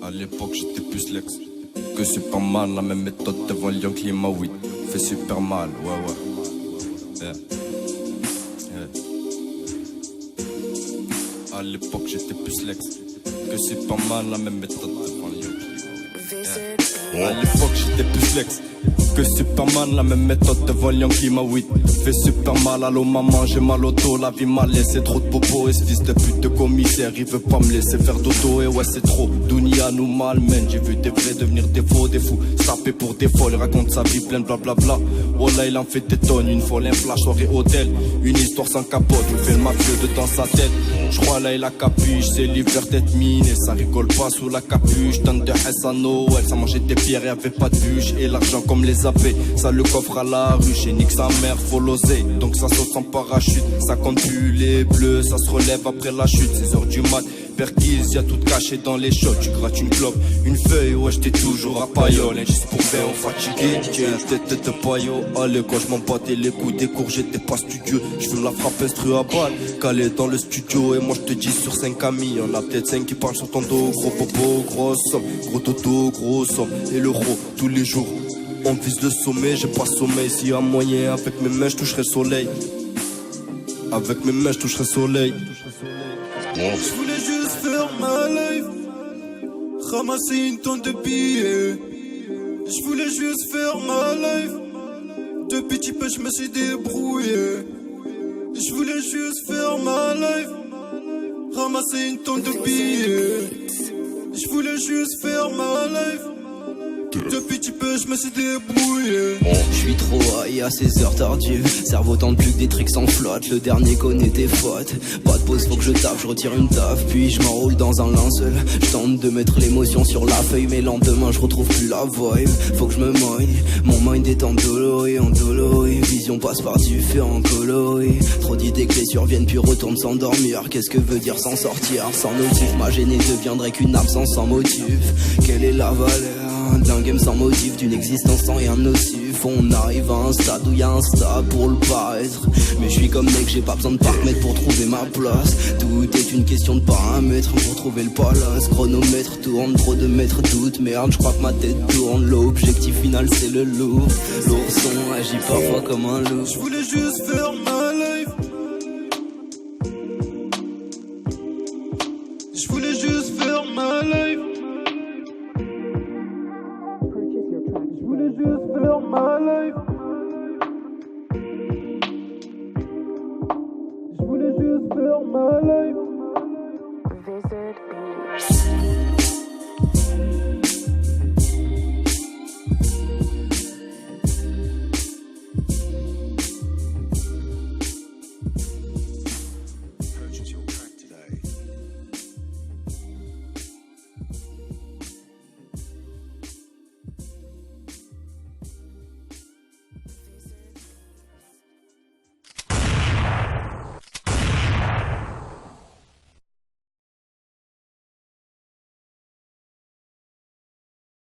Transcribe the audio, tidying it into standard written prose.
À l'époque j'étais plus Lex. Que c'est pas mal, la même méthode devant Lyon Climat 8. Fait super mal, ouais. Yeah. À l'époque j'étais plus Lex. Que c'est pas mal, la même méthode devant Lyon Climat 8. À l'époque j'étais plus Lex. Que Superman, la même méthode devant Lyon Climat 8. Fait super mal, allô maman, j'ai mal au dos. La vie m'a laissé trop de popo. Et ce fils de pute de commissaire, il veut pas me laisser faire dodo. Et ouais c'est trop, Dunia nous malmène. J'ai vu des vrais devenir des faux, des fous taper pour des folles, il raconte sa vie pleine blablabla. Voilà il en fait des tonnes, une folle, un flash, soirée hôtel. Une histoire sans capote, il fait le mafieux de dans sa tête. J'crois là il a capuche, c'est l'hiver tête mine. Et ça rigole pas sous la capuche. Donne de Hess à Noël, ça mangeait des pierres et avait pas de bûche. Et l'argent comme les AP, ça le coffre à la ruche. Et nique sa mère, faut l'oser, donc ça saute sans parachute. Ça compte plus les bleus, ça se relève après la chute. 6h du mat, perquise, y'a tout caché dans les shots. Tu grattes une clope, une feuille, ouais j'étais toujours à paillole. Et juste pour faire fatigué, j'ai une tête de paillot. Allez quand je m'en battais les coups des cours, j'étais pas studieux. J'fume la frappe instru à balle, calé dans le studio. Et moi je te dis sur 5 amis, y'en a peut-être 5 qui parlent sur ton dos. Gros popo, grosse somme, gros toto, gros somme. Et l'euro, tous les jours on vise le sommet, j'ai pas sommeil. S'il y a moyen, avec mes mains je toucherai soleil. Avec mes mains je toucherai soleil. Je voulais juste faire ma life, ramasser une tonne de billets. Je voulais juste faire ma life, de petit peu je me suis débrouillé. Je voulais juste faire ma life, ramasser une tonne de billets. Je voulais juste faire ma life, de petit peu je me suis débrouillé. Je suis trop high à 16h tardives. Cerveau tente plus que des tricks en flotte. Le dernier connaît tes fautes. Pas de pause, faut que je tape, je retire une taf. Puis je m'enroule dans un linceul. Je tente de mettre l'émotion sur la feuille, mais lendemain je retrouve plus la vibe. Faut que je me moigne. Mon mind est endolori, endolori. Vision passe par différents coloris. Trop d'idées que les surviennent puis retournent s'endormir. Qu'est-ce que veut dire s'en sortir sans motif? Ma gênée deviendrait qu'une absence sans motif. Quelle est la valeur d'un game sans motif, d'une existence sans rien de nocif? On arrive à un stade où y'a un stade pour le paraître. Mais je suis comme mec, j'ai pas besoin de paramètres pour trouver ma place. Tout est une question de paramètres pour trouver le palace. Chronomètre tourne, trop de mètres doute. Merde, je crois que ma tête tourne. L'objectif final c'est le loup. L'ourson agit parfois comme un loup. Je voulais juste faire ma life, je voulais juste faire ma life. Je voulais juste faire ma life, je voulais juste faire ma life.